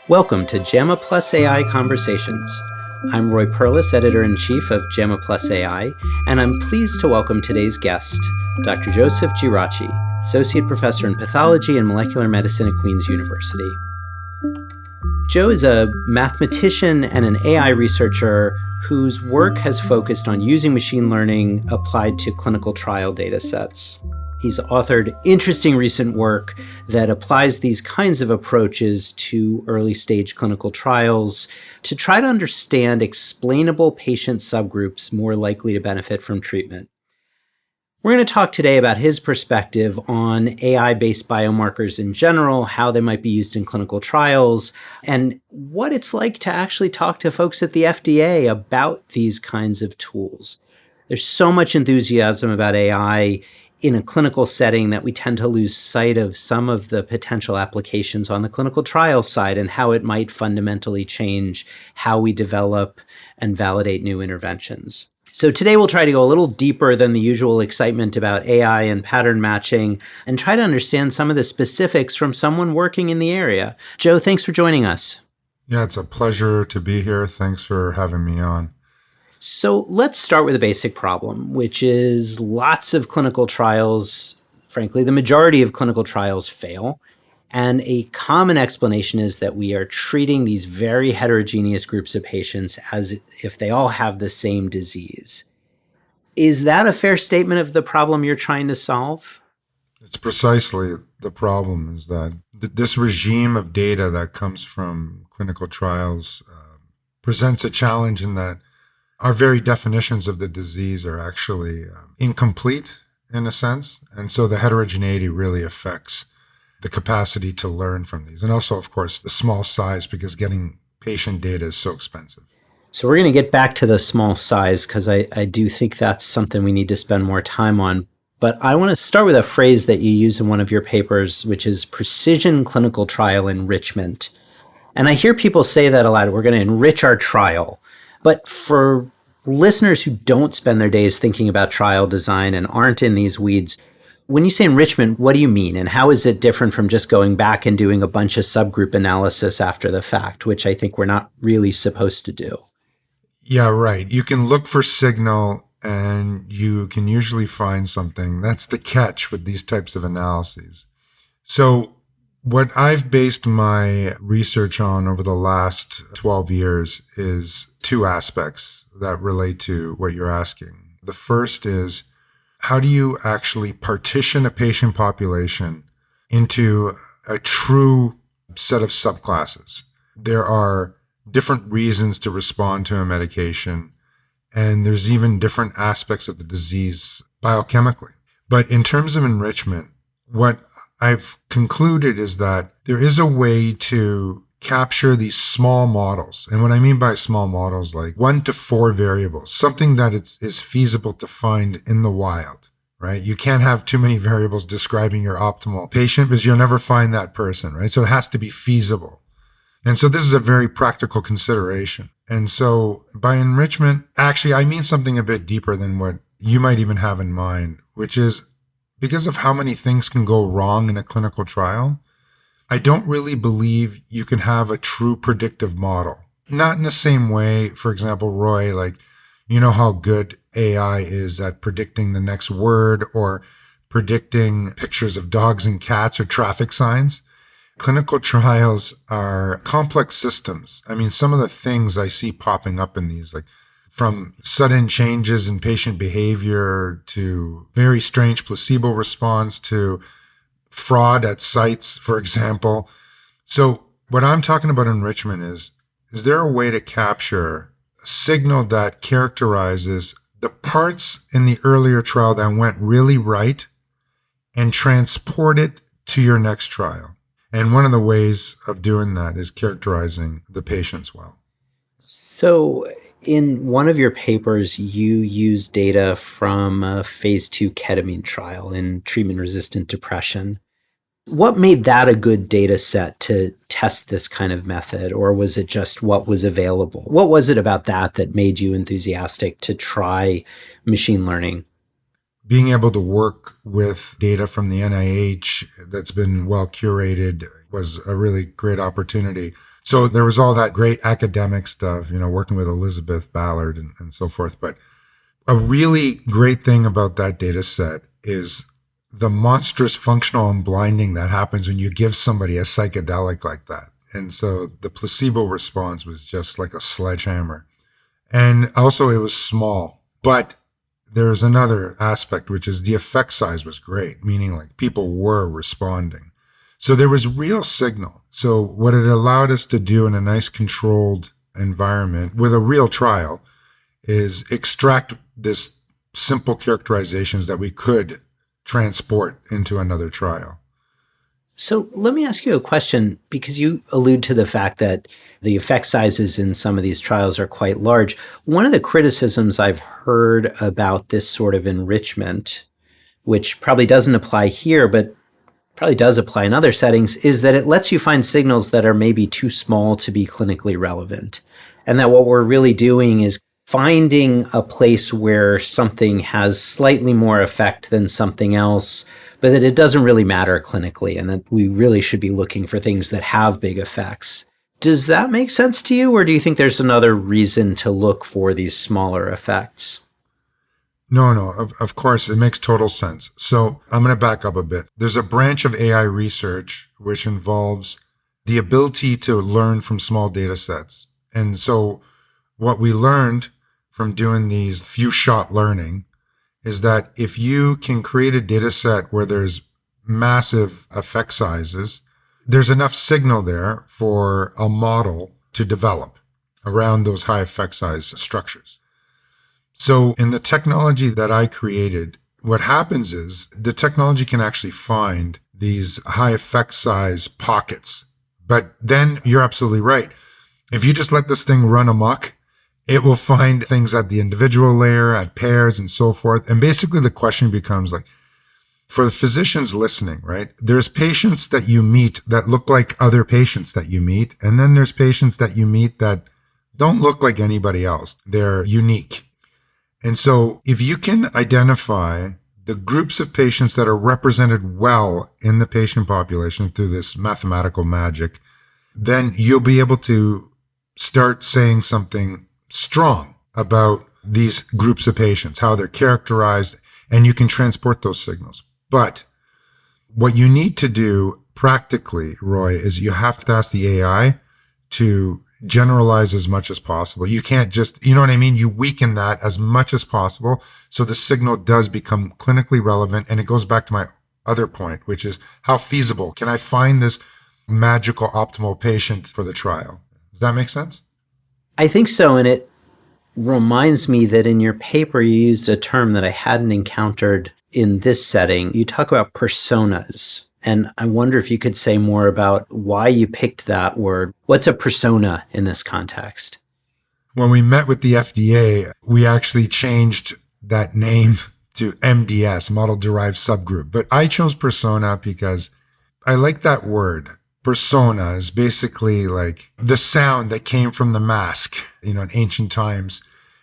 Welcome to JAMA AI Conversations. I'm Roy Perlis, Editor-in-Chief of JAMA AI, and I'm pleased to welcome today's guest, Dr. Joseph Geraci, Associate Professor in Pathology and Molecular Medicine at Queen's University. Joe is a mathematician and an AI researcher whose work has focused on using machine learning applied to clinical trial data sets. He's authored interesting recent work that applies these kinds of approaches to early-stage clinical trials to try to understand explainable patient subgroups more likely to benefit from treatment. We're going to talk today about his perspective on AI-based biomarkers in general, how they might be used in clinical trials, and what it's like to actually talk to folks at the FDA about these kinds of tools. There's so much enthusiasm about AI in a clinical setting that we tend to lose sight of some of the potential applications on the clinical trial side and how it might fundamentally change how we develop and validate new interventions. So today we'll try to go a little deeper than the usual excitement about AI and pattern matching and try to understand some of the specifics from someone working in the area. Joe, thanks for joining us. Yeah, it's a pleasure to be here. Thanks for having me on. So let's start with a basic problem, which is lots of clinical trials, frankly, the majority of clinical trials fail. And a common explanation is that we are treating these very heterogeneous groups of patients as if they all have the same disease. Is that a fair statement of the problem you're trying to solve? It's precisely the problem is that this regime of data that comes from clinical trials presents a challenge in that our very definitions of the disease are actually incomplete in a sense. And so the heterogeneity really affects the capacity to learn from these. And also, of course, the small size, because getting patient data is so expensive. So we're going to get back to the small size because I do think that's something we need to spend more time on. But I want to start with a phrase that you use in one of your papers, which is precision clinical trial enrichment. And I hear people say that a lot. We're going to enrich our trial. But for listeners who don't spend their days thinking about trial design and aren't in these weeds, when you say enrichment, what do you mean? And how is it different from just going back and doing a bunch of subgroup analysis after the fact, which I think we're not really supposed to do? Yeah, right. You can look for signal and you can usually find something. That's the catch with these types of analyses. So what I've based my research on over the last 12 years is two aspects that relate to what you're asking. The first is, how do you actually partition a patient population into a true set of subclasses? There are different reasons to respond to a medication, and there's even different aspects of the disease biochemically. But in terms of enrichment, what I've concluded is that there is a way to capture these small models. And what I mean by small models, like 1 to 4 variables, something that is feasible to find in the wild, right? You can't have too many variables describing your optimal patient because you'll never find that person, right? So it has to be feasible. And so this is a very practical consideration. And so by enrichment, actually, I mean something a bit deeper than what you might even have in mind, which is because of how many things can go wrong in a clinical trial, I don't really believe you can have a true predictive model. Not in the same way, for example, Roy, like, you know how good AI is at predicting the next word or predicting pictures of dogs and cats or traffic signs. Clinical trials are complex systems. I mean, some of the things I see popping up in these, like from sudden changes in patient behavior to very strange placebo response to fraud at sites, for example. So what I'm talking about enrichment is there a way to capture a signal that characterizes the parts in the earlier trial that went really right and transport it to your next trial? And one of the ways of doing that is characterizing the patients well. So in one of your papers, you use data from a phase 2 ketamine trial in treatment-resistant depression. What made that a good data set to test this kind of method, or was it just what was available? What was it about that made you enthusiastic to try machine learning? being able to work with data from the NIH that's been well curated was a really great opportunity. So there was all that great academic stuff, working with Elizabeth Ballard and so forth. But a really great thing about that data set is the monstrous functional unblinding that happens when you give somebody a psychedelic like that. And so the placebo response was just like a sledgehammer. And also it was small, but there's another aspect, which is the effect size was great, meaning like people were responding. So there was real signal. So what it allowed us to do in a nice controlled environment with a real trial is extract this simple characterizations that we could transport into another trial. So let me ask you a question, because you allude to the fact that the effect sizes in some of these trials are quite large. One of the criticisms I've heard about this sort of enrichment, which probably doesn't apply here, but probably does apply in other settings, is that it lets you find signals that are maybe too small to be clinically relevant. And that what we're really doing is finding a place where something has slightly more effect than something else, but that it doesn't really matter clinically, and that we really should be looking for things that have big effects. Does that make sense to you, or do you think there's another reason to look for these smaller effects? No, of course, it makes total sense. So I'm going to back up a bit. There's a branch of AI research which involves the ability to learn from small data sets. And so what we learned from doing these few shot learning is that if you can create a data set where there's massive effect sizes, there's enough signal there for a model to develop around those high effect size structures. So in the technology that I created, what happens is the technology can actually find these high effect size pockets. But then you're absolutely right. If you just let this thing run amok, it will find things at the individual layer, at pairs and so forth. And basically the question becomes like, for the physicians listening, right? There's patients that you meet that look like other patients that you meet. And then there's patients that you meet that don't look like anybody else. They're unique. And so if you can identify the groups of patients that are represented well in the patient population through this mathematical magic, then you'll be able to start saying something strong about these groups of patients, how they're characterized, and you can transport those signals. But what you need to do practically, Roy, is you have to ask the AI to generalize as much as possible. You can't just, you know what I mean? You weaken that as much as possible so the signal does become clinically relevant. And it goes back to my other point, which is how feasible can I find this magical optimal patient for the trial? Does that make sense? I think so. And it reminds me that in your paper, you used a term that I hadn't encountered in this setting. You talk about personas. And I wonder if you could say more about why you picked that word. What's a persona in this context? When we met with the FDA, we actually changed that name to MDS, model-derived subgroup. But I chose persona because I like that word. Persona is basically like the sound that came from the mask. In ancient times,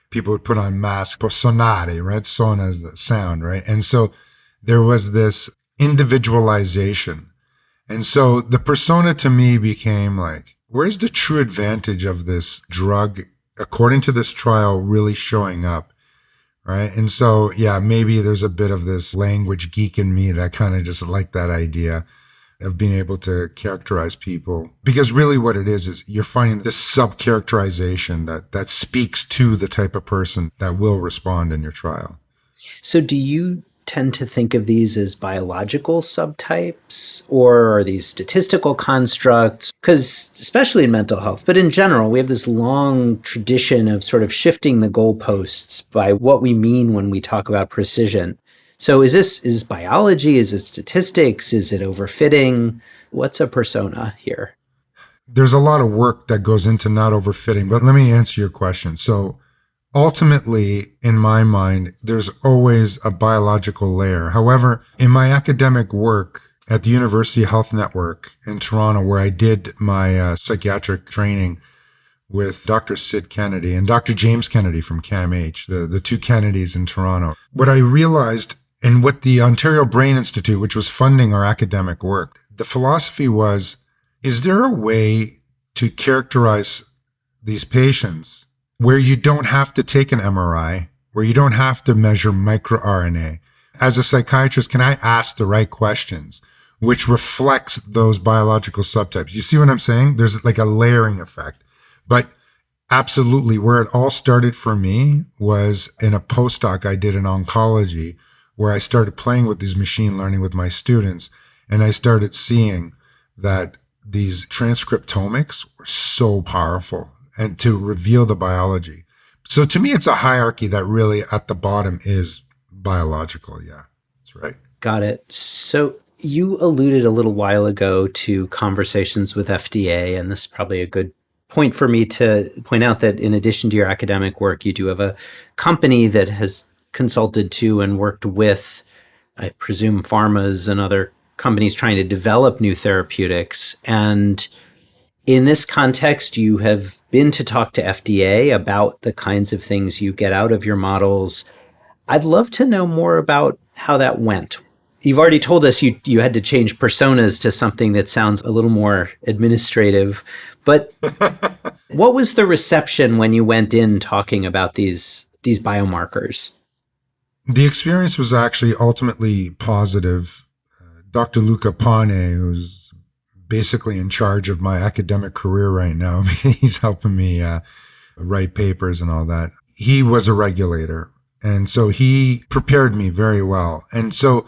people would put on masks, sonare, right? Sona is the sound, right? And so there was this individualization. And so the persona to me became like, where's the true advantage of this drug, according to this trial, really showing up, right? And so, yeah, maybe there's a bit of this language geek in me that kind of just like that idea of being able to characterize people. Because really what it is you're finding this sub-characterization that speaks to the type of person that will respond in your trial. So do you tend to think of these as biological subtypes, or are these statistical constructs? Because especially in mental health, but in general, we have this long tradition of sort of shifting the goalposts by what we mean when we talk about precision. So is this biology? Is it statistics? Is it overfitting? What's a persona here? There's a lot of work that goes into not overfitting, but let me answer your question. So ultimately, in my mind, there's always a biological layer. However, in my academic work at the University Health Network in Toronto, where I did my psychiatric training with Dr. Sid Kennedy and Dr. James Kennedy from CAMH, the two Kennedys in Toronto, what I realized And what the Ontario Brain Institute, which was funding our academic work, the philosophy was, is there a way to characterize these patients where you don't have to take an MRI, where you don't have to measure microRNA? As a psychiatrist, can I ask the right questions, which reflects those biological subtypes? You see what I'm saying? There's like a layering effect. But absolutely, where it all started for me was in a postdoc I did in oncology, where I started playing with these machine learning with my students, and I started seeing that these transcriptomics were so powerful and to reveal the biology. So to me, it's a hierarchy that really at the bottom is biological. Yeah, that's right. Got it. So you alluded a little while ago to conversations with FDA, and this is probably a good point for me to point out that in addition to your academic work, you do have a company that has consulted to and worked with, I presume, pharmas and other companies trying to develop new therapeutics. And in this context, you have been to talk to FDA about the kinds of things you get out of your models. I'd love to know more about how that went. You've already told us you had to change personas to something that sounds a little more administrative, but what was the reception when you went in talking about these biomarkers? The experience was actually ultimately positive. Dr. Luca Pane, who's basically in charge of my academic career right now, he's helping me write papers and all that. He was a regulator. And so he prepared me very well. And so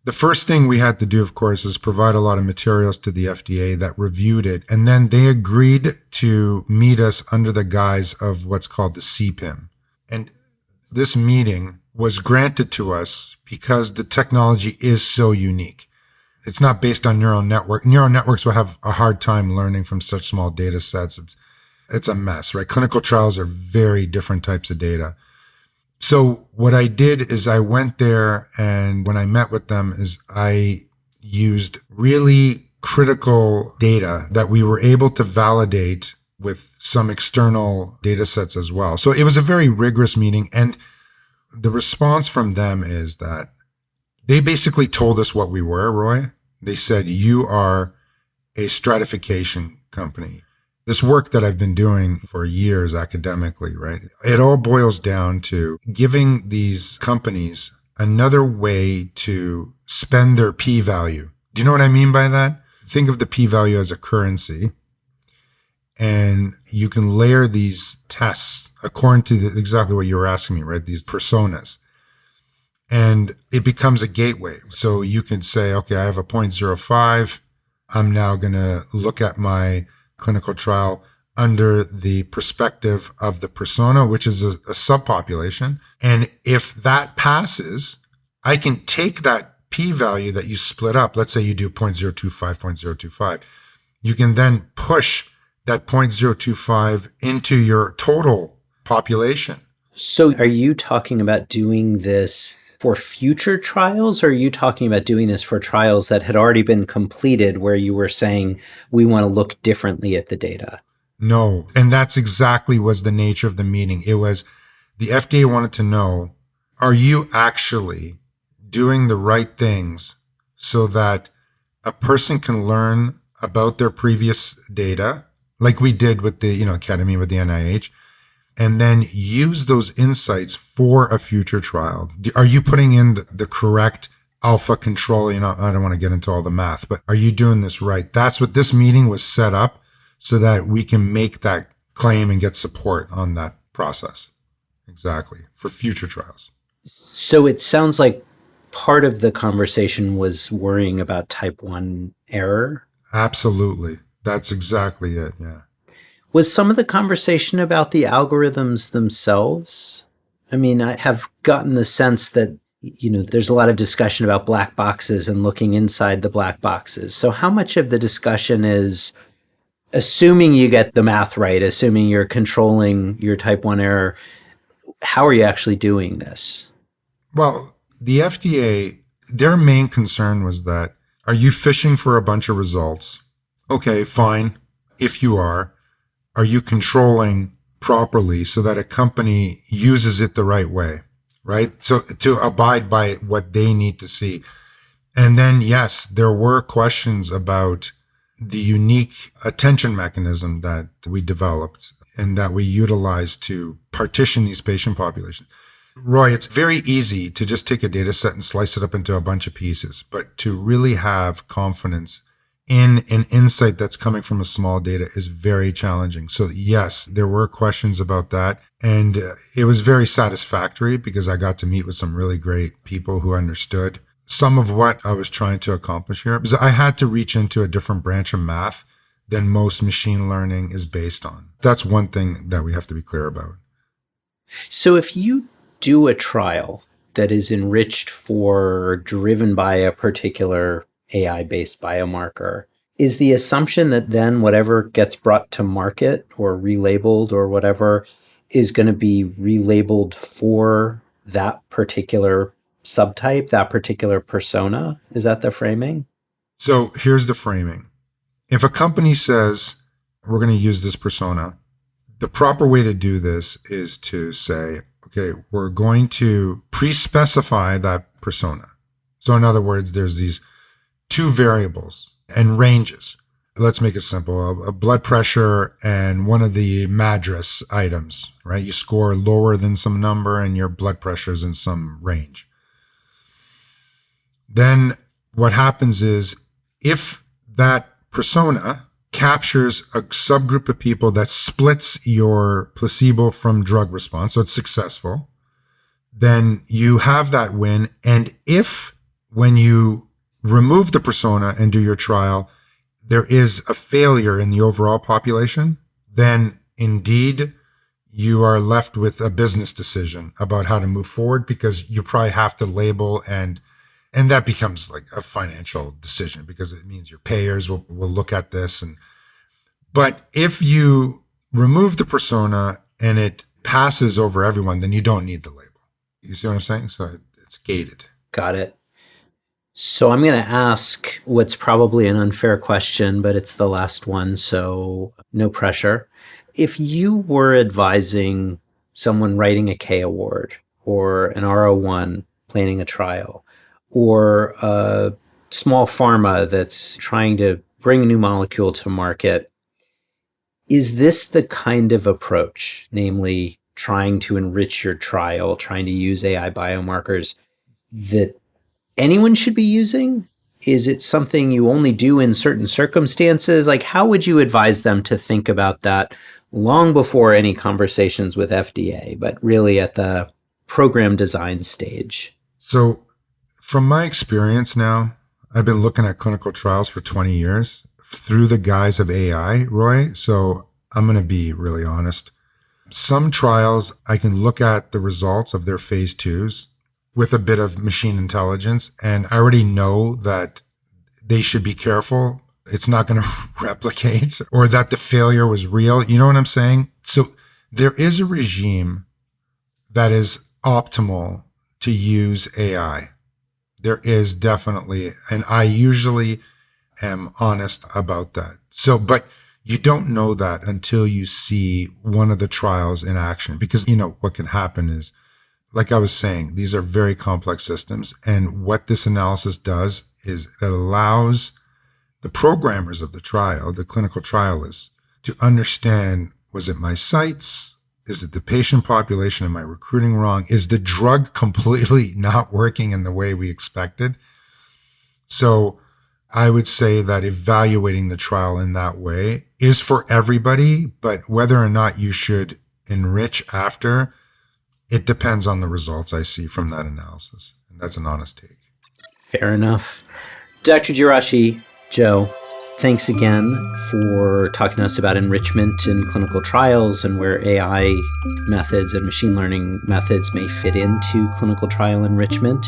the first thing we had to do, of course, is provide a lot of materials to the FDA that reviewed it. And then they agreed to meet us under the guise of what's called the CPIM. And this meeting was granted to us because the technology is so unique. It's not based on neural network. Neural networks will have a hard time learning from such small data sets. It's a mess, right? Clinical trials are very different types of data. So what I did is I went there, and when I met with them is I used really critical data that we were able to validate with some external data sets as well. So it was a very rigorous meeting. And the response from them is that they basically told us what we were, Roy. They said, you are a stratification company. This work that I've been doing for years academically, right? It all boils down to giving these companies another way to spend their p-value. Do you know what I mean by that? Think of the p-value as a currency, and you can layer these tests according to exactly what you were asking me, right? These personas. And it becomes a gateway. So you can say, okay, I have a 0.05. I'm now going to look at my clinical trial under the perspective of the persona, which is a subpopulation. And if that passes, I can take that p-value that you split up. Let's say you do 0.025, 0.025. You can then push that 0.025 into your total population. So are you talking about doing this for future trials, or are you talking about doing this for trials that had already been completed where you were saying we want to look differently at the data? No. And that's exactly was the nature of the meeting. It was the FDA wanted to know, are you actually doing the right things so that a person can learn about their previous data, like we did with the, Academy with the NIH, and then use those insights for a future trial? Are you putting in the correct alpha control? I don't want to get into all the math, but are you doing this right? That's what this meeting was set up so that we can make that claim and get support on that process. Exactly. For future trials. So it sounds like part of the conversation was worrying about type 1 error. Absolutely. That's exactly it. Yeah. Was some of the conversation about the algorithms themselves? I mean, I have gotten the sense that, there's a lot of discussion about black boxes and looking inside the black boxes. So how much of the discussion is assuming you get the math right, assuming you're controlling your type 1 error, how are you actually doing this? Well, the FDA, their main concern was that, are you fishing for a bunch of results? Okay, fine. If you are you controlling properly so that a company uses it the right way? right? So to abide by what they need to see. And then, yes, there were questions about the unique attention mechanism that we developed and that we utilized to partition these patient populations. Roy, it's very easy to just take a data set and slice it up into a bunch of pieces, but to really have confidence in an insight that's coming from a small data is very challenging. So yes, there were questions about that. And it was very satisfactory because I got to meet with some really great people who understood some of what I was trying to accomplish here. Because I had to reach into a different branch of math than most machine learning is based on. That's one thing that we have to be clear about. So if you do a trial that is enriched for driven by a particular AI-based biomarker, is the assumption that then whatever gets brought to market or relabeled or whatever is going to be relabeled for that particular subtype, that particular persona? Is that the framing? So here's the framing. If a company says, we're going to use this persona, the proper way to do this is to say, okay, we're going to pre-specify that persona. So in other words, there's these two variables and ranges. Let's make it simple. A blood pressure and one of the MADRS items, right? You score lower than some number and your blood pressure is in some range. Then what happens is if that persona captures a subgroup of people that splits your placebo from drug response, so it's successful, then you have that win. And if when you remove the persona and do your trial, there is a failure in the overall population, then indeed you are left with a business decision about how to move forward because you probably have to label and that becomes like a financial decision because it means your payers will look at this. But if you remove the persona and it passes over everyone, then you don't need the label. You see what I'm saying? So it's gated. Got it. So I'm going to ask what's probably an unfair question, but it's the last one, so no pressure. If you were advising someone writing a K award or an R01 planning a trial or a small pharma that's trying to bring a new molecule to market, is this the kind of approach, namely trying to enrich your trial, trying to use AI biomarkers, that anyone should be using? Is it something you only do in certain circumstances? Like, how would you advise them to think about that long before any conversations with FDA, but really at the program design stage? So from my experience now, I've been looking at clinical trials for 20 years through the guise of AI, Roy. So I'm going to be really honest. Some trials, I can look at the results of their phase 2s with a bit of machine intelligence, and I already know that they should be careful. It's not going to replicate or that the failure was real. You know what I'm saying? So there is a regime that is optimal to use AI. There is definitely, and I usually am honest about that. So, but you don't know that until you see one of the trials in action, because what can happen is, like I was saying, these are very complex systems. And what this analysis does is it allows the programmers of the trial, the clinical trialists, to understand, was it my sites? Is it the patient population? Am I recruiting wrong? Is the drug completely not working in the way we expected? So I would say that evaluating the trial in that way is for everybody, but whether or not you should enrich after, it depends on the results I see from that analysis. And that's an honest take. Fair enough. Dr. Geraci, Joe, thanks again for talking to us about enrichment in clinical trials and where AI methods and machine learning methods may fit into clinical trial enrichment.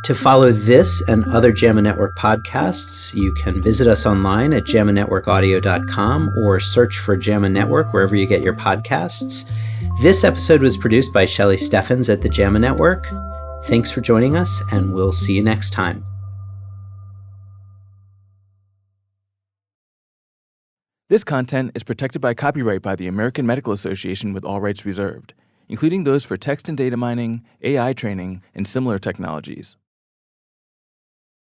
To follow this and other JAMA Network podcasts, you can visit us online at jamanetworkaudio.com or search for JAMA Network wherever you get your podcasts. This episode was produced by Shelley Steffens at the JAMA Network. Thanks for joining us, and we'll see you next time. This content is protected by copyright by the American Medical Association with all rights reserved. including those for text and data mining, AI training, and similar technologies.